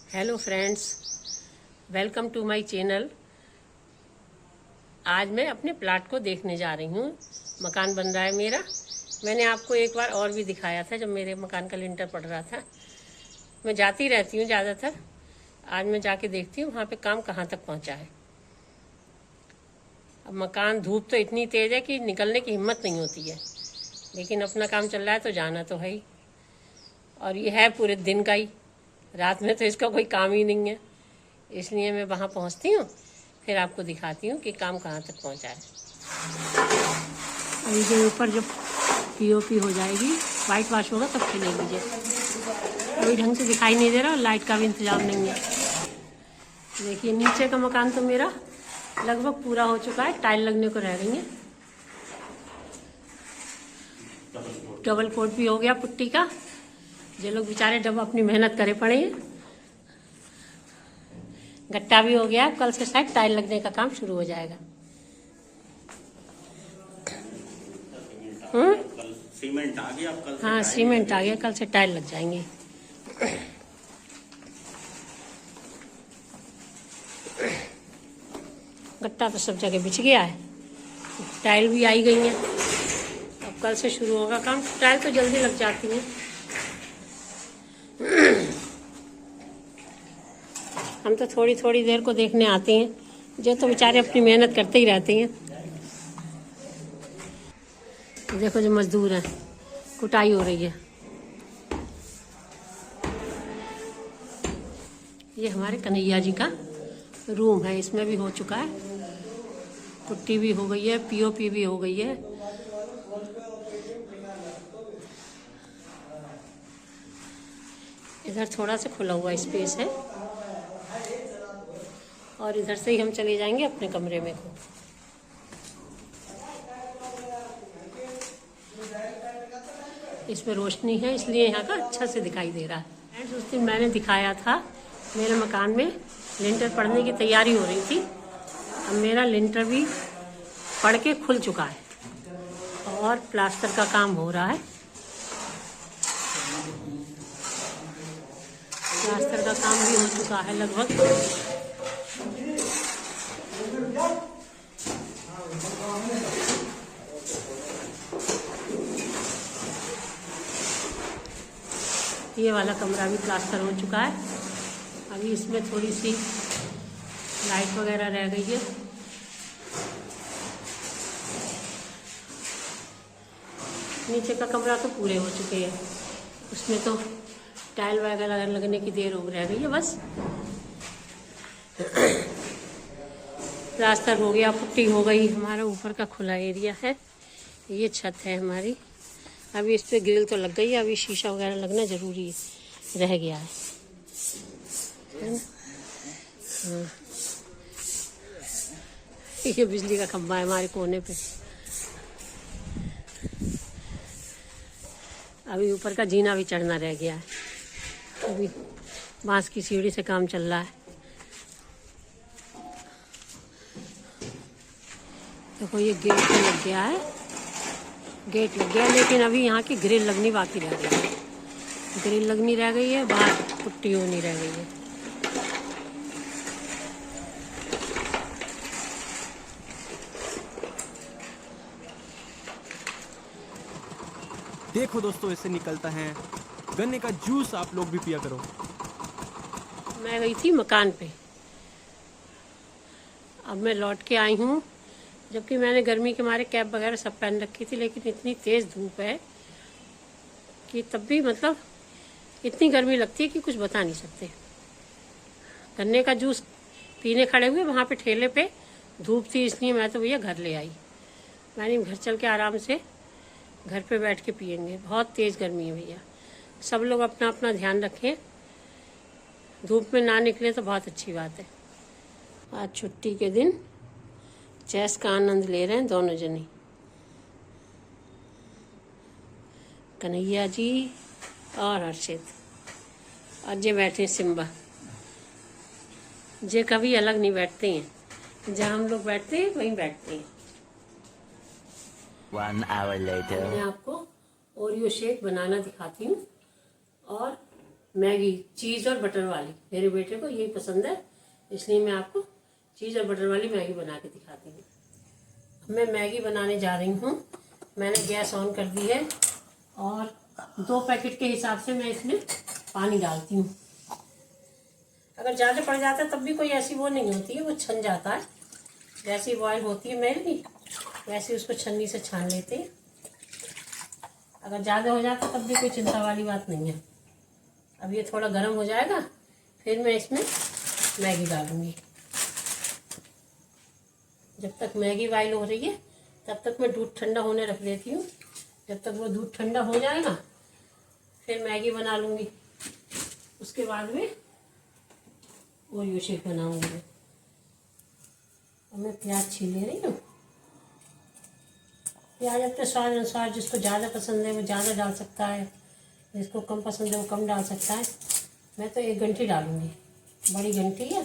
Hello friends, welcome to my channel. आज मैं अपने प्लाट को देखने जा रही हूँ। मकान बन रहा है मेरा। मैंने आपको एक बार और भी दिखाया था जब मेरे मकान का लिंटर पड़ रहा था। मैं जाती रहती हूँ ज़्यादातर। आज मैं जाके देखती हूँ वहाँ पे काम कहाँ तक पहुँचा है। अब मकान धूप तो इतनी तेज़ है कि निकलने की हिम्मत नहीं होती है, लेकिन अपना काम चल रहा है तो जाना तो है ही। और ये है पूरे दिन का ही, रात में तो इसका कोई काम ही नहीं है। इसलिए मैं वहाँ पहुँचती हूँ, फिर आपको दिखाती हूँ कि काम कहाँ तक पहुँचा है। अभी जो ऊपर जब पीओपी हो जाएगी, वाइट वॉश होगा तब खिलेगी। जे अभी ढंग से दिखाई नहीं दे रहा और लाइट का भी इंतजाम नहीं है। देखिए नीचे का मकान तो मेरा लगभग पूरा हो चुका है, टाइल लगने को रह गई है। डबल कोट भी हो गया पुट्टी का। ये लोग बेचारे डब अपनी मेहनत करे पड़े हैं। गट्टा भी हो गया, कल से शायद टाइल लगने का काम शुरू हो जाएगा। सीमेंट आ गया, कल से हाँ सीमेंट आ गया, कल से टाइल लग जाएंगे। गट्टा तो सब जगह बिछ गया है, टाइल भी आई गई है। अब कल से शुरू होगा काम। टाइल तो जल्दी लग जाती है। हम तो थोड़ी थोड़ी देर को देखने आते हैं, जो तो बेचारे अपनी मेहनत करते ही रहते हैं। देखो जो मजदूर हैं, कुटाई हो रही है। ये हमारे कन्हैया जी का रूम है, इसमें भी हो चुका है। पुट्टी भी हो गई है, पीओपी भी हो गई है। इधर थोड़ा सा खुला हुआ स्पेस है और इधर से ही हम चले जाएंगे अपने कमरे में को। इसमें रोशनी है इसलिए यहाँ का अच्छा से दिखाई दे रहा है। उस दिन मैंने दिखाया था मेरे मकान में लिंटर पड़ने की तैयारी हो रही थी। अब मेरा लिंटर भी पड़ के खुल चुका है और प्लास्टर का काम हो रहा है। प्लास्टर का काम भी हो चुका है लगभग। ये वाला कमरा भी प्लास्टर हो चुका है। अभी इसमें थोड़ी सी लाइट वगैरह रह गई है। नीचे का कमरा तो पूरे हो चुके हैं, उसमें तो टाइल वगैरह लगने की देर हो रह गई है बस। प्लास्टर हो गया, पुट्टी हो गई। हमारा ऊपर का खुला एरिया है, ये छत है हमारी। अभी इस पर ग्रिल तो लग गई है, अभी शीशा वगैरह लगना ज़रूरी रह गया है ना। हाँ। ये बिजली का खंभा है हमारे कोने पे। अभी ऊपर का जीना भी चढ़ना रह गया है। अभी बांस की सीढ़ी से काम चल रहा है। देखो ये गेट तो लग गया है, गेट लग गया, लेकिन अभी यहाँ की ग्रिल लगनी बाकी रह गई है। ग्रिल लगनी रह गई है, बाहर पुट्टी होनी रह गई है। देखो दोस्तों, इससे निकलता है गन्ने का जूस। आप लोग भी पिया करो। मैं गई थी मकान पे, अब मैं लौट के आई हूँ, जबकि मैंने गर्मी के मारे कैप वगैरह सब पहन रखी थी, लेकिन इतनी तेज़ धूप है कि तब भी मतलब इतनी गर्मी लगती है कि कुछ बता नहीं सकते। गन्ने का जूस पीने खड़े हुए वहाँ पे ठेले पे, धूप थी इसलिए मैं तो भैया घर ले आई। मैंने घर चल के आराम से घर पे बैठ के पियेंगे। बहुत तेज़ गर्मी है भैया। सब लोग अपना अपना ध्यान रखें, धूप में ना निकले तो बहुत अच्छी बात है। आज छुट्टी के दिन चेस का आनंद ले रहे हैं दोनों जने, कन्हैया जी और हर्षित। आज ये बैठे सिम्बा। ये कभी अलग नहीं बैठते हैं, जहाँ हम लोग बैठते हैं वहीं बैठते हैं। 1 hour later. मैं आपको ओरियो शेक बनाना दिखाती हूँ और मैगी चीज़ और बटर वाली। मेरे बेटे को यही पसंद है, इसलिए मैं आपको चीज़ और बटर वाली मैगी बना के दिखाती हूँ। मैं मैगी बनाने जा रही हूँ। मैंने गैस ऑन कर दी है और 2 पैकेट के हिसाब से मैं इसमें पानी डालती हूँ। अगर ज़्यादा पड़ जाता है तब भी कोई ऐसी वो नहीं होती है, वो छन जाता है। जैसी बॉयल होती है मैगी वैसे उसको छन्नी से छान लेते हैं। अगर ज़्यादा हो जाता तब भी कोई चिंता वाली बात नहीं है। अब ये थोड़ा गर्म हो जाएगा, फिर मैं इसमें मैगी डालूँगी। जब तक मैगी बॉयल हो रही है तब तक मैं दूध ठंडा होने रख देती हूँ। जब तक वो दूध ठंडा हो जाएगा फिर मैगी बना लूँगी। उसके बाद में ओरियो शेक बनाऊँगी। अब मैं प्याज छील ले रही हूँ। प्याज अपने स्वाद अनुसार, जिसको ज़्यादा पसंद है वो ज़्यादा डाल सकता है, जिसको कम पसंद है वो कम डाल सकता है। मैं तो 1 घंटी डालूँगी, बड़ी घंटी है।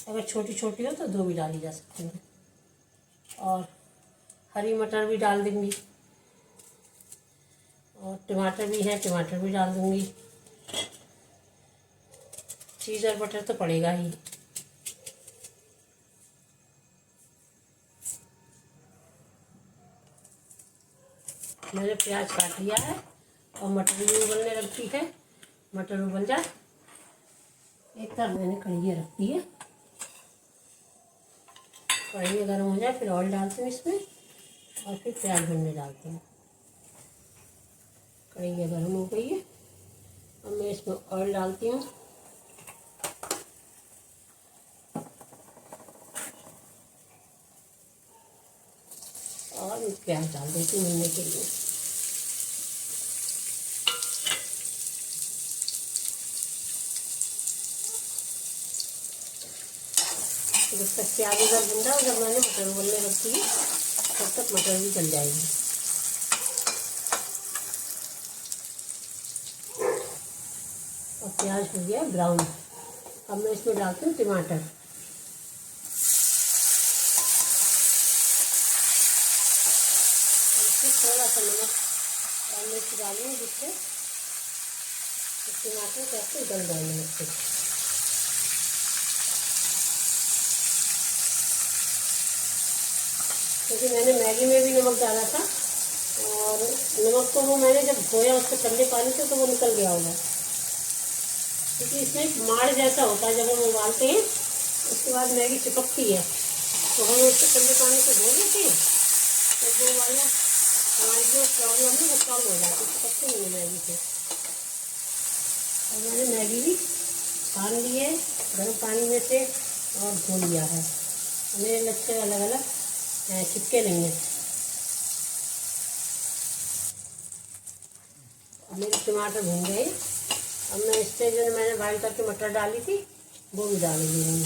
अगर छोटी छोटी हो तो 2 भी डाली जा सकती हैं। और हरी मटर भी डाल दूँगी और टमाटर भी है, टमाटर भी डाल दूँगी। चीज़ और बटर तो पड़ेगा ही। मैंने प्याज काट लिया है और मटर भी उबलने रखी है। मटर उबल जाए, एक तरफ मैंने कढ़ाई रख दी है। कढ़ाई गर्म हो जाए फिर ऑयल डालती हूँ इसमें और फिर प्याज भुनने डालती हूँ। कढ़ाई गर्म हो गई है, अब मैं इसमें ऑयल डालती हूँ और प्याज डाल देती हूँ भुनने के लिए। जब तक प्याज इधर भुन रहा है उधर मैंने मटर उबलने रखी है, तब तक मटर भी गल जाएगी। और प्याज हो गया ब्राउन। अब मैं इसमें डालती हूँ टमाटर। थोड़ा सा नमक और मिर्च डालूंगी, जिससे टमाटर कैसे गल जाएंगे अच्छे से। क्योंकि मैंने मैगी में भी नमक डाला था और नमक तो वो मैंने जब धोया उसके ठंडे पानी से तो वो निकल गया होगा, क्योंकि इसमें एक माड़ जैसा होता है। जब हम उबालते हैं उसके बाद मैगी चिपकती है, तो हम उसको ठंडे पानी से धो लेते हैं तो जो वाला हमारी जो प्रॉब्लम है वो कम हो जाती है, चिपकती नहीं है मैगी से। और मैंने मैगी भी छान ली है गर्म पानी में से और धो लिया है। मेरे लच्छे अलग अलग चिपके नहीं है। मेरे टमाटर भून गए। अब मैं इससे जो मैंने बॉइल करके मटर डाली थी वो भी डाल दूँगी।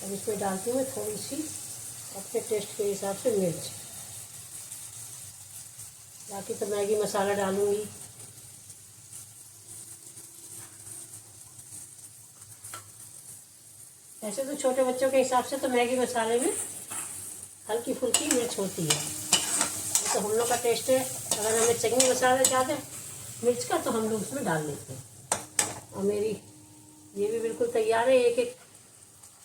अब इसमें डालती हूँ थोड़ी सी अपने टेस्ट के हिसाब से मिर्च। बाकी तो मैगी मसाला डालूँगी। ऐसे तो छोटे बच्चों के हिसाब से तो मैगी मसाले में हल्की फुल्की मिर्च होती है, तो हम लोग का टेस्ट है। अगर हमें चाहिए मसाला ज़्यादा मिर्च का तो हम लोग उसमें डाल लेते हैं। और मेरी ये भी बिल्कुल तैयार है, एक एक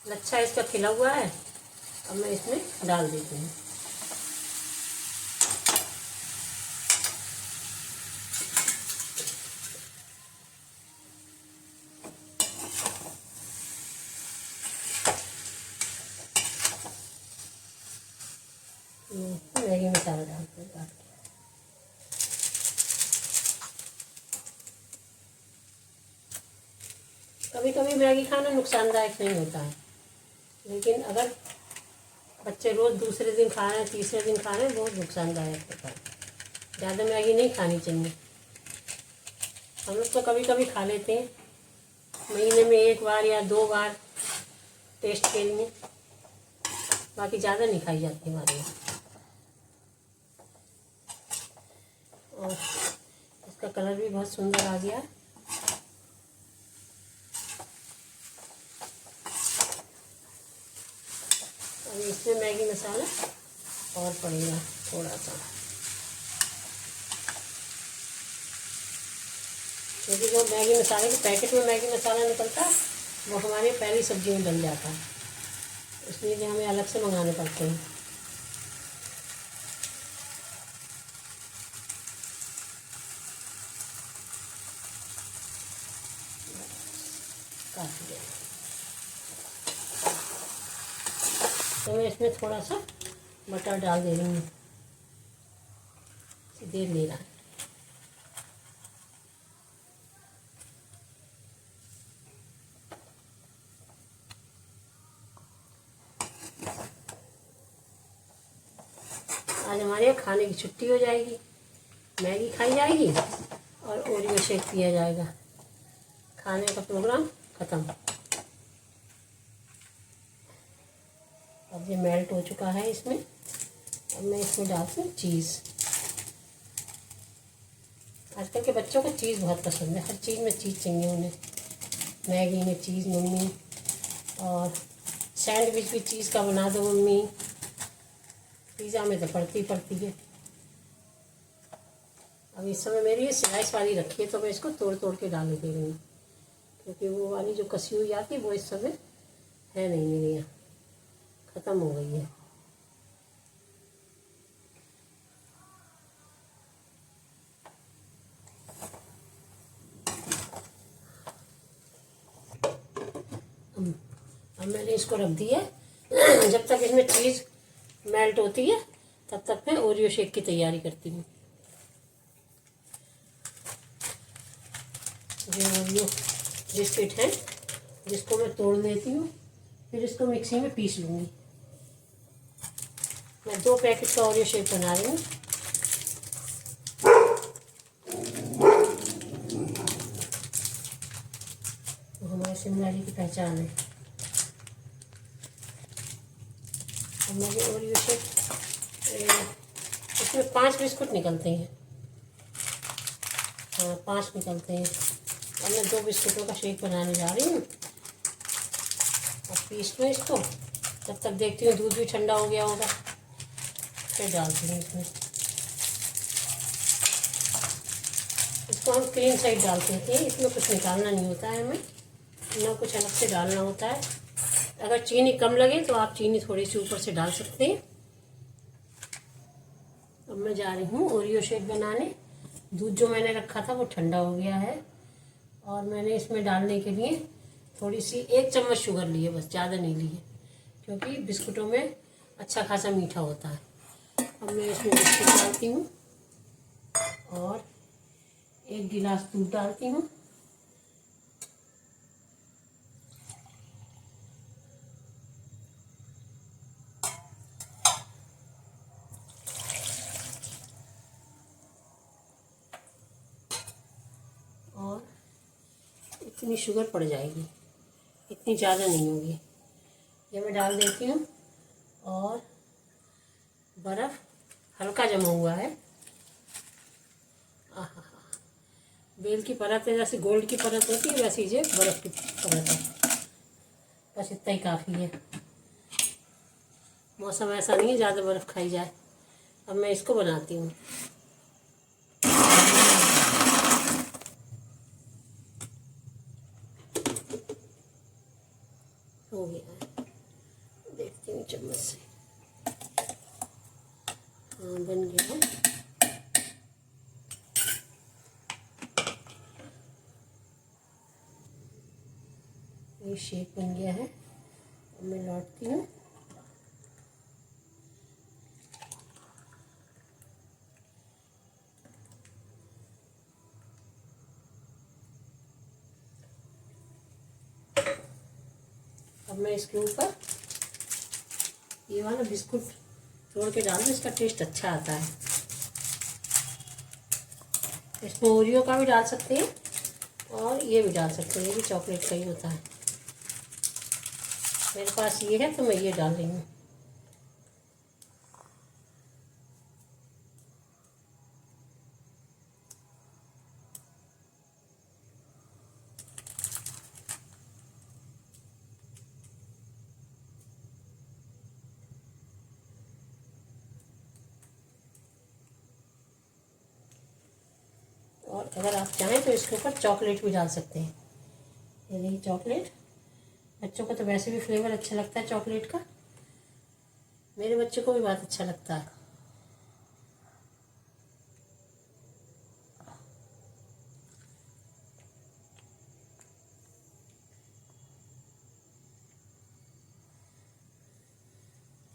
लच्छा इसका खिला हुआ है। अब मैं इसमें डाल देती हूँ। मैगी मसाला डालते हैं। कभी कभी मैगी खाना नुकसानदायक नहीं होता है, लेकिन अगर बच्चे रोज़ दूसरे दिन खा रहे हैं, तीसरे दिन खा रहे हैं, बहुत नुकसानदायक होता है। ज़्यादा मैगी नहीं खानी चाहिए। हम लोग तो कभी कभी खा लेते हैं, महीने में 1 बार या 2 बार टेस्ट के लिए, बाकी ज़्यादा नहीं खाई जाती हमारे यहाँ। और इसका कलर भी बहुत सुंदर आ गया। अभी इसमें मैगी मसाला और पड़ेगा थोड़ा सा, क्योंकि जो मैगी मसाले के पैकेट में मैगी मसाला निकलता है वो हमारी पहली सब्जी में डल जाता है, इसलिए हमें अलग से मंगाने पड़ते हैं। काफ़ी है, तो मैं इसमें थोड़ा सा मटर डाल दे रही हूँ, देर ले रहा है। आज हमारे यहाँ खाने की छुट्टी हो जाएगी, मैगी खाई जाएगी और ओरियो शेक पिया जाएगा, खाने का प्रोग्राम ख़त्म। अब ये मेल्ट हो चुका है इसमें, अब मैं इसमें डालती हूँ चीज़। आजकल के बच्चों को चीज़ बहुत पसंद है, हर चीज़ में चीज़ चाहिए उन्हें, मैगी में चीज़ मम्मी, और सैंडविच भी चीज़ का बना दो मम्मी, पिज़्ज़ा में तो पड़ती है। अब इस समय मेरी ये स्लाइस वाली रखी है तो मैं इसको तोड़ तोड़ के डाल दे रही हूँ, क्योंकि वो वाली जो कसी हुई आती है वो इस समय है नहीं मेरे यहाँ, ख़त्म हो गई है। अब मैंने इसको रख दिया है, जब तक इसमें चीज़ मेल्ट होती है तब तक मैं ओरियो शेक की तैयारी करती हूँ। ये ओरियो बिस्किट है जिसको मैं तोड़ लेती हूँ, फिर इसको मिक्सी में पीस लूँगी। मैं 2 पैकेट का ओरियो शेक बना रही हूँ। हमारे शिमला जी की पहचान है। अब मेरे ओरियो शेक, इसमें 5 बिस्कुट निकलते हैं, हाँ 5 निकलते हैं। अब मैं 2 बिस्कुटों का शेक बनाने जा रही हूँ। अब पीस लूँ इसको, जब तक देखती हूँ दूध भी ठंडा हो गया होगा, फिर डालती हूँ इसमें। इसको हम क्रीम साइड डालते हैं, इसमें कुछ निकालना नहीं होता है हमें, ना कुछ अलग से डालना होता है। अगर चीनी कम लगे तो आप चीनी थोड़ी सी ऊपर से डाल सकते हैं। अब मैं जा रही हूँ ओरियो शेक बनाने। दूध जो मैंने रखा था वो ठंडा हो गया है, और मैंने इसमें डालने के लिए थोड़ी सी 1 चम्मच शुगर ली है, बस ज़्यादा नहीं ली है, क्योंकि बिस्कुटों में अच्छा खासा मीठा होता है। अब मैं इसमें बिस्कुट डालती हूँ और 1 गिलास दूध डालती हूँ। और इतनी शुगर पड़ जाएगी, इतनी ज़्यादा नहीं होगी, ये मैं डाल देती हूँ। और बर्फ़ हल्का जमा हुआ है, आहा, बेल की परत है, जैसे गोल्ड की परत होती है वैसी ये बर्फ़ की परत है, बस इतना ही काफ़ी है। मौसम ऐसा नहीं है ज़्यादा बर्फ़ खाई जाए। अब मैं इसको बनाती हूँ। हो गया है, देखती हूँ चम्मच से, हाँ बन गया है। ये शेक बन गया है। अब मैं लौटती हूँ। अब मैं इसके ऊपर ये वाला बिस्कुट तोड़ के डाल दूँ, इसका टेस्ट अच्छा आता है। इसमें ओरियो का भी डाल सकते हैं और ये भी डाल सकते हैं, ये भी चॉकलेट का ही होता है। मेरे पास ये है तो मैं ये डाल रही हूँ। अगर आप चाहें तो इसके ऊपर चॉकलेट भी डाल सकते हैं। ये नहीं चॉकलेट, बच्चों को तो वैसे भी फ्लेवर अच्छा लगता है चॉकलेट का, मेरे बच्चे को भी बहुत अच्छा लगता है।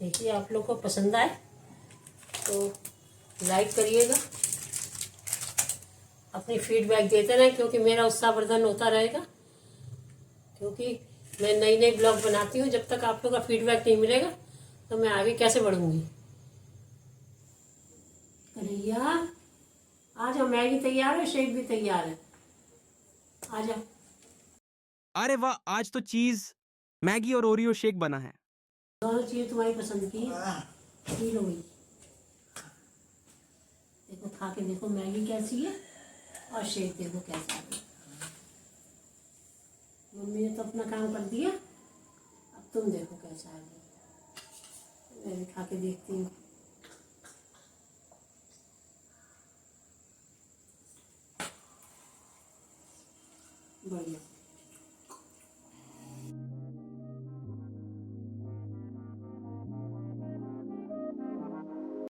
देखिए आप लोग को पसंद आए तो लाइक करिएगा, अपनी फीडबैक देते रहें, क्योंकि मेरा उत्साहवर्धन होता रहेगा। क्योंकि मैं नई नई ब्लॉग बनाती हूँ, जब तक आप लोग का फीडबैक नहीं मिलेगा तो मैं आगे कैसे बढ़ूंगी। कन्हैया आ जाओ, मैगी तैयार है, शेक भी तैयार है, आ जाओ। अरे वाह, आज तो चीज मैगी और ओरियो शेक बना है। दोनों चीज़ें तुम्हारी पसंद की पी लो भाई। देखो खा के देखो मैगी कैसी है और शेक देखो कैसा है। मम्मी ने तो अपना काम कर दिया, अब तुम देखो कैसा है। मैं भी खा के देखती हूँ। बढ़िया।